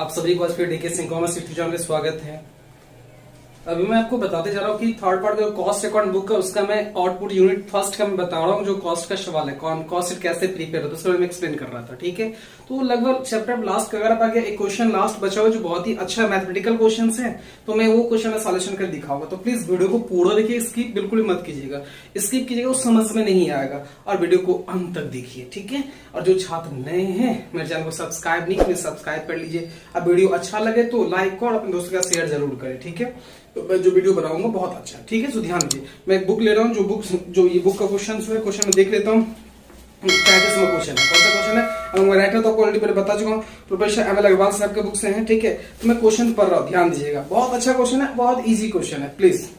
आप सभी को आज फिर DK Singh commerce YouTube channel में स्वागत है। अभी मैं आपको बताते जा रहा हूँ कि थर्ड पार्ट जो कॉस्ट अकाउंट बुक है उसका मैं आउटपुट यूनिट फर्स्ट का मैं बता रहा हूँ। जो कॉस्ट का सवाल है कॉस्ट शीट कैसे प्रिपेयर होता है उसके बारे में एक्सप्लेन कर रहा था। ठीक है, तो लगभग चैप्टर लास्ट अगर आप आगे एक क्वेश्चन लास्ट बचा हुआ जो बहुत ही अच्छा मैथमेटिकल क्वेश्चन है, तो मैं वो क्वेश्चन सॉल्यूशन कर दिखाऊंगा। तो प्लीज वीडियो को पूरा देखिए, स्किप बिल्कुल मत कीजिएगा। स्किप कीजिएगा वो समझ में नहीं आएगा, और वीडियो को अंत तक देखिए। ठीक है, और जो छात्र नए हैं मेरे चैनल को सब्सक्राइब नहीं किए सब्सक्राइब कर लीजिए। अब वीडियो अच्छा लगे तो लाइक और अपने दोस्तों का शेयर जरूर करें। ठीक है, तो मैं जो वीडियो बनाऊंगा बहुत अच्छा है। ठीक है, तो ध्यान दीजिए। मैं एक बुक ले रहा हूँ, जो ये बुक का क्वेश्चन है, क्वेश्चन में देख लेता हूँ क्या किस्म का क्वेश्चन है, कौन सा क्वेश्चन है। मैं राइटर तो ऑलरेडी मैंने बता चुका हूँ, प्रोफेसर एम एल अग्रवाल साहब के बुक से है। ठीक है, तो मैं क्वेश्चन पढ़ रहा हूँ, ध्यान दीजिएगा। बहुत अच्छा क्वेश्चन है, बहुत इजी क्वेश्चन है। प्लीज,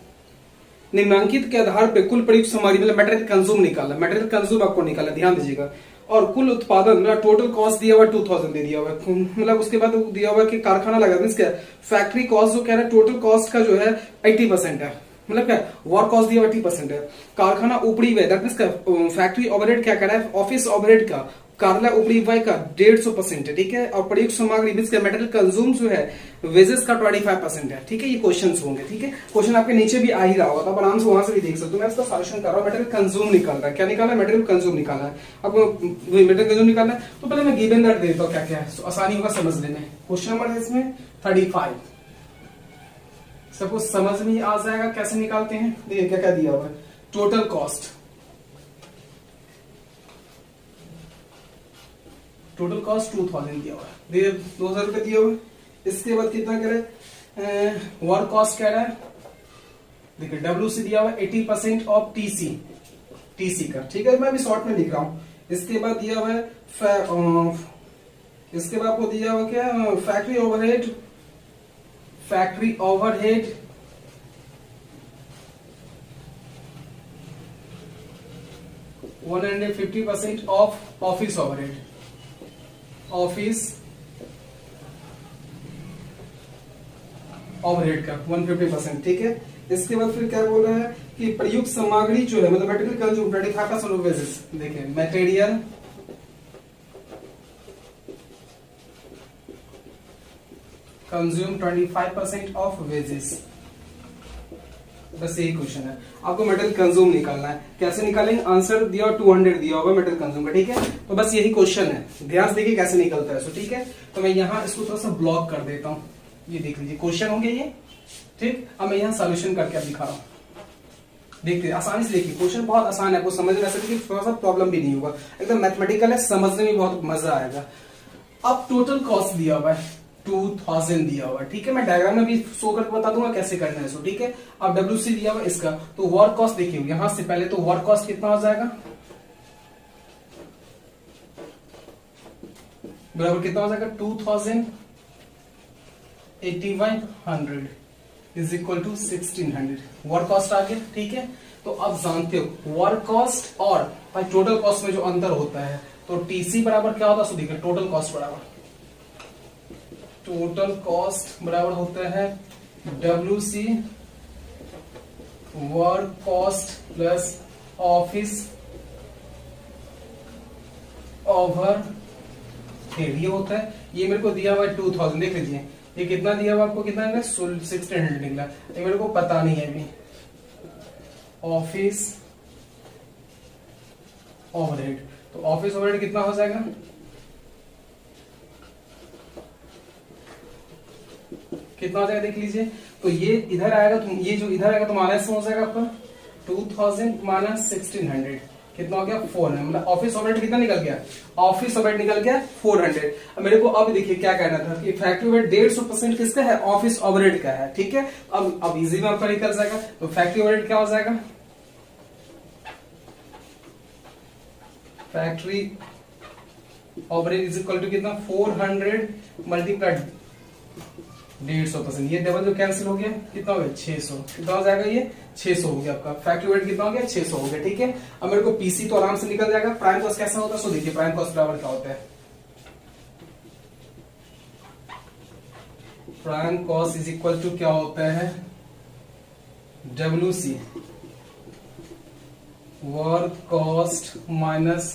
निम्नांकित के आधार पर कुल प्रयुक्त सामग्री मतलब मटेरियल कंज्यूम निकालना, मटेरियल कंज्यूम आपको निकालना, ध्यान दीजिएगा। और कुल उत्पादन मतलब टोटल कॉस्ट दिया हुआ 2000 दे दिया हुआ है, मतलब उसके बाद दिया हुआ है कि कारखाना लगा मींस क्या फैक्ट्री कॉस्ट जो कह रहा है टोटल कॉस्ट का जो है 80% है, मतलब क्या वर्क कॉस्ट दिया हुआ 80% है। कारखाना उपरी व्यय दैट मींस क्या फैक्ट्री ओवरहेड क्या कह रहा है, ऑफिस ओवरहेड का कार्यालय उपरी व्यय का 150% है। ठीक है, और प्रयुक्त सामग्री मींस क्या मटेरियल कंज्यूम जो है वेजेस का 25% है। ठीक है, ये क्वेश्चन होंगे। ठीक है, क्वेश्चन आपके नीचे भी आ ही रहा होगा, तो आप आराम से वहां से भी देख सकते हो। मैं इसका सॉल्यूशन कर रहा हूँ। मटेरियल कंज्यूम निकाल रहा है, क्या निकालना है, मटेरियल कंज्यूम निकालना है। अब मटेरियल कंज्यूम निकालना है तो पहले मैं गिवन दैट देता हूँ क्या क्या है, आसानी होगा समझने में। क्वेश्चन नंबर है इसमें 35, सबको समझ में आ जाएगा कैसे निकालते हैं। देखिए क्या क्या दिया हुआ है। टोटल कॉस्ट 2000 दिया हुआ है, देखिए 2000 रुपए दिया हुआ है। इसके बाद कितना कह रहे हैं, वर्क कॉस्ट कह रहा है, देखिए WC दिया हुआ है 80% ऑफ टीसी का। ठीक है, मैं अभी शॉर्ट में लिख रहा हूं। इसके बाद दिया हुआ है इसके बाद आपको दिया हुआ क्या, factory overhead 150% of office overhead का 150%। ठीक है, इसके बाद फिर क्या बोल रहा है कि प्रयुक्त सामग्री जो है मतलब मटेरियल कंज्यूम 25% ऑफ वेजेस। देखिए मटेरियल कंज्यूम 25% ऑफ वेजेस। बस यही क्वेश्चन है, आपको मटेरियल कंज्यूम निकालना है। कैसे निकालेंगे, आंसर दिया 200 दिया होगा मटेरियल कंज्यूम का। ठीक है, तो बस यही क्वेश्चन है, ध्यान से देखिए कैसे निकलता है। ठीक है, तो मैं यहाँ इसको थोड़ा सा ब्लॉक कर देता हूँ। ये देख लीजिए क्वेश्चन हो गया ये। ठीक, अब मैं यहाँ सॉल्यूशन करके अब दिखा रहा हूँ। देखते आसानी से देखिए, क्वेश्चन बहुत आसान है, आपको समझ में ऐसे थोड़ा सा प्रॉब्लम भी नहीं होगा, एकदम मैथमेटिकल है, समझने में बहुत मजा आएगा। अब टोटल कॉस्ट दिया हुआ है 2000 दिया हुआ है। ठीक है, मैं डायग्राम में भी शो करके बता दूंगा कैसे करना है इसको। ठीक है, अब WC दिया हुआ इसका, तो वर्क कॉस्ट देखिए यहां से पहले तो वर्क कॉस्ट कितना हो जाएगा, बराबर कितना हो जाएगा 2000/8100 is equal to 1600 work cost आ गया। ठीक है, तो अब जानते हो वर्क कॉस्ट और टोटल कॉस्ट में जो अंतर होता है, तो TC बराबर क्या होता है, देखिए टोटल कॉस्ट बराबर होता है WC work cost plus office overhead, ये होता है। ये मेरे को दिया हुआ है 2000, देख लीजिए ये कितना दिया हुआ आपको, कितना निकला 1600 निकला, ये मेरे को पता नहीं है अभी। ऑफिस ओवरहेड, तो ऑफिस ओवरहेड कितना हो जाएगा, कितना हो जाएगा देख लीजिए। तो ये इधर आएगा, तो ये जो इधर आएगा तो माइनस हो जाएगा आपका 2000 माइनस 1600 कितना हो गया 400, मतलब ऑफिस ओवरहेड कितना निकल गया, ऑफिस ओवरहेड निकल गया 400। अब मेरे को अब देखिए क्या कहना था कि फैक्ट्री ओवरहेड 150% किसका है, ऑफिस ओवरहेड का है। ठीक है, अब इजी में आपका निकल जाएगा। तो फैक्ट्री ओवरहेड क्या हो जाएगा, factory overhead is equal to कितना 400 मल्टीप्लाइड 150%, ये डबल जो कैंसिल हो गया कितना हो गया 600, कितना हो जाएगा ये 600 हो गया आपका। फैक्ट्री ओवरहेड कितना हो गया 600 हो गया। ठीक है, अब मेरे को पीसी तो आराम से निकल जाएगा। प्राइम कॉस्ट कैसा होता है, सो देखिए प्राइम कॉस्ट बराबर क्या होता है, prime cost is equal to क्या होता है WC work cost minus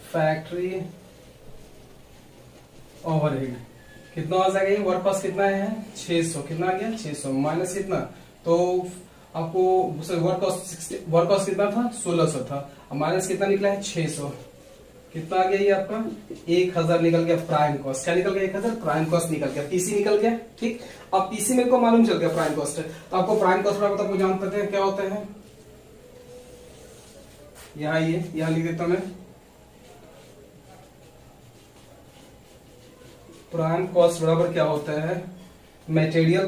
factory overhead कितना आ जाएगा, वर्क कॉस्ट कितना है 600, कितना आ गया 600 माइनस कितना, तो आपको वर्क कॉस्ट कितना था 1600 था, अब माइनस कितना निकला है 600, कितना आ गया ये आपका 1000 निकल गया प्राइम कॉस्ट। क्या निकल गया 1000 प्राइम कॉस्ट निकल गया, पीसी निकल गया। ठीक, अब पीसी मेरे को मालूम चल गया प्राइम कॉस्ट है, तो आपको प्राइम कॉस्ट तो आपको जान पाते हैं क्या होता है, यहाँ ये यहाँ लिख देता हूं मैं, प्राइम कॉस्ट बराबर क्या होता है, मटेरियल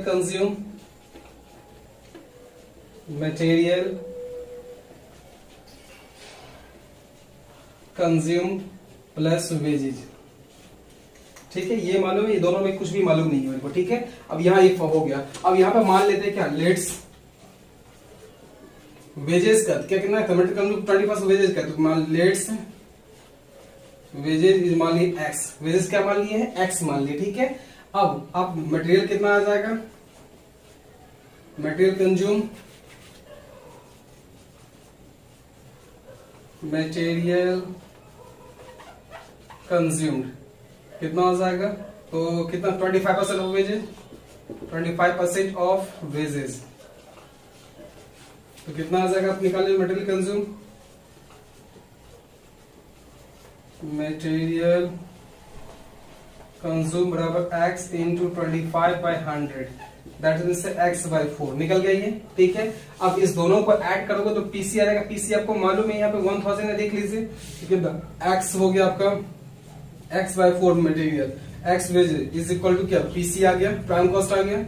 कंज्यूम प्लस वेजेज। ठीक है, ये मालूम है, ये दोनों में कुछ भी मालूम नहीं है मेरे को। ठीक है, अब यहाँ एक हो गया, अब यहाँ पे मान लेते हैं क्या, लेट्स वेजेस का क्या कितना है, 20% वेजेस का, तो मान लेट्स वेजेस मान लिए एक्स, वेजेस क्या मान लिए है एक्स मान लिए। ठीक है, अब आप मटेरियल कितना आ जाएगा, मटेरियल कंज्यूम्ड कितना हो जाएगा, तो कितना 25% ऑफ वेजेस, 25% ऑफ वेजेस, तो कितना आ जाएगा, आप निकालिए मटेरियल कंज्यूम बराबर x into 25/100 that is x/4 निकल गया ये। ठीक है, अब इस दोनों को ऐड करोगे तो पीसी आ जाएगा, पीसी आपको मालूम है यहाँ पे 1000 है, देख लीजिए। ठीक है, x हो गया आपका x/4 material, x wage is equal to क्या, पीसी आ गया, प्राइम कॉस्ट आ गया,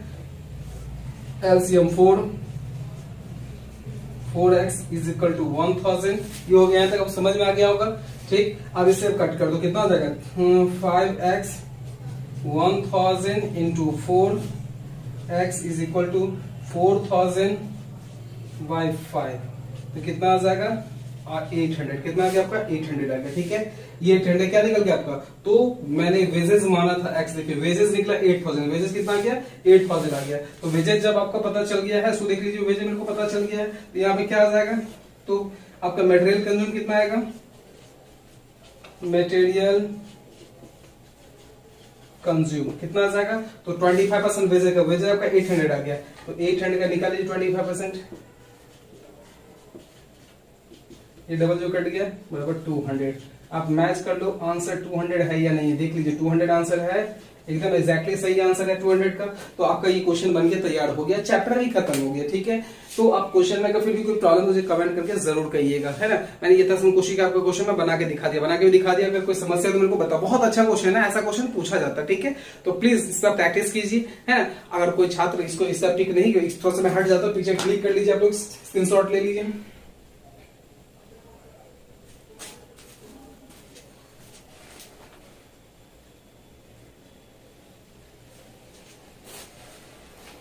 LCM 4x is equal to 1000, ये हो गया, यहाँ तक अब समझ में आ गया होगा। ठीक, अब इसे कट कर दो, कितना हो जाएगा 5x 1000 into 4x is equal to 4000/5, तो कितना आ जाएगा 800, कितना आ गया आपका 800 आ गया। ठीक है, ये 800 क्या निकल गया आपका, तो मैंने वेजेस माना था x, देखिए वेजेस निकला 8000, वेजेस कितना आ गया 8000 आ गया, तो वेजेस जब आपका पता चल गया है, सो देख लीजिए वेजेस मेरे को पता चल गया है, तो यहाँ पे क्या आ जाएगा, तो आपका मटेरियल कंज्यूम कितना आएगा, मटेरियल कंज्यूम कितना आ जाएगा, तो 25% वेजेस का, वेजेस आपका 800 आ गया, तो 800 का निकालिए 25%, ये डबल जो कट गया बराबर 200, आप मैच कर लो आंसर 200 है या नहीं, देख लीजिए 200 आंसर है, एकदम एग्जैक्टली सही आंसर है 200 का। तो आपका ये क्वेश्चन बन गया, तैयार हो गया, चैप्टर भी खत्म हो गया। ठीक है, तो आप क्वेश्चन में अगर फिर भी कोई प्रॉब्लम मुझे कमेंट करके जरूर कहिएगा, है ना। मैंने ये तस्वीर कोशिश की आपको क्वेश्चन में बना के दिखा दिया, अगर कोई समस्या तो मेरे को बताओ, बहुत अच्छा क्वेश्चन है, ऐसा क्वेश्चन पूछा जाता है। ठीक है, तो प्लीज इस पर प्रैक्टिस कीजिए, है ना। अगर कोई छात्र इसको इस पर टिक नहीं, इस थोड़ा सा मैं हट जाता हूँ, पीछे क्लिक कर लीजिए, आप लोग स्क्रीनशॉट ले लीजिए।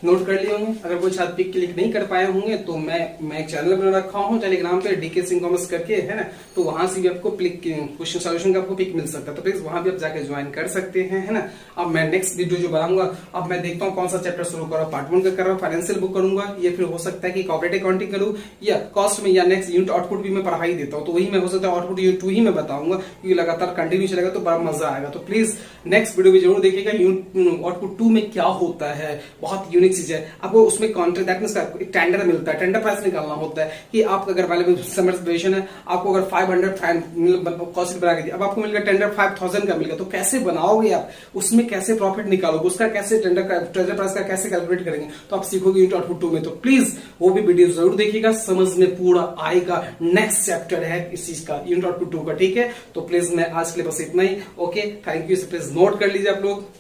नोट कर लिए होंगे, अगर कोई छात्र पिक क्लिक नहीं कर पाए होंगे तो मैं एक चैनल बना रखा हूँ टेलीग्राम पे, डीके सिंह कॉमर्स करके, है ना, तो वहां से भी आपको क्वेश्चन सॉल्यूशन का आपको पिक मिल सकता है, तो प्लीज वहां भी आप जाके ज्वाइन कर सकते हैं, है ना। अब मैं नेक्स्ट वीडियो जो बनाऊंगा, अब मैं देखता हूँ कौन सा चैप्टर शुरू कर रहा हूँ, पार्ट 1 का कर रहा हूँ, फाइनेंशियल बुक करूंगा, या फिर हो सकता है कि कॉर्पोरेट अकाउंटिंग करूँ, या कॉस्ट में, या नेक्स्ट यूनिट आउटपुट भी मैं पढ़ा ही देता हूँ, तो वही मैं हो सकता है आउटपुट यूनिट 2 ही मैं बताऊंगा, क्योंकि लगातार कंटिन्यू चलेगा तो बड़ा मजा आएगा। तो प्लीज नेक्स्ट वीडियो भी जरूर देखिएगा, यूनिट आउटपुट 2 में क्या होता है, बहुत यूनिक चीज है। आपको उसमें कॉन्ट्रैक्ट टेंडर मिलता है, टेंडर प्राइस निकालना होता है कि आप अगर वैल्यूएबल समर वेरिएशन है, आपको अगर 500 कॉस्ट बना के दिया, अब आपको मिल गया टेंडर 5000 का मिल गया, तो कैसे बनाओगे आप, उसमें कैसे प्रॉफिट निकालोगे, उसका कैसे टेंडर प्राइस का कैसे कैलकुलेट करेंगे, तो आप सीखोगे यूनिट आउटपुट 2 में। तो प्लीज वो भी वीडियो जरूर देखिएगा, समझ में पूरा आएगा। नेक्स्ट चैप्टर है इस चीज का, यूनिट आउटपुट 2 का। ठीक है, तो प्लीज मैं आज के लिए बस इतना ही। Okay, thank you, please note कर लीजिए आप लोग।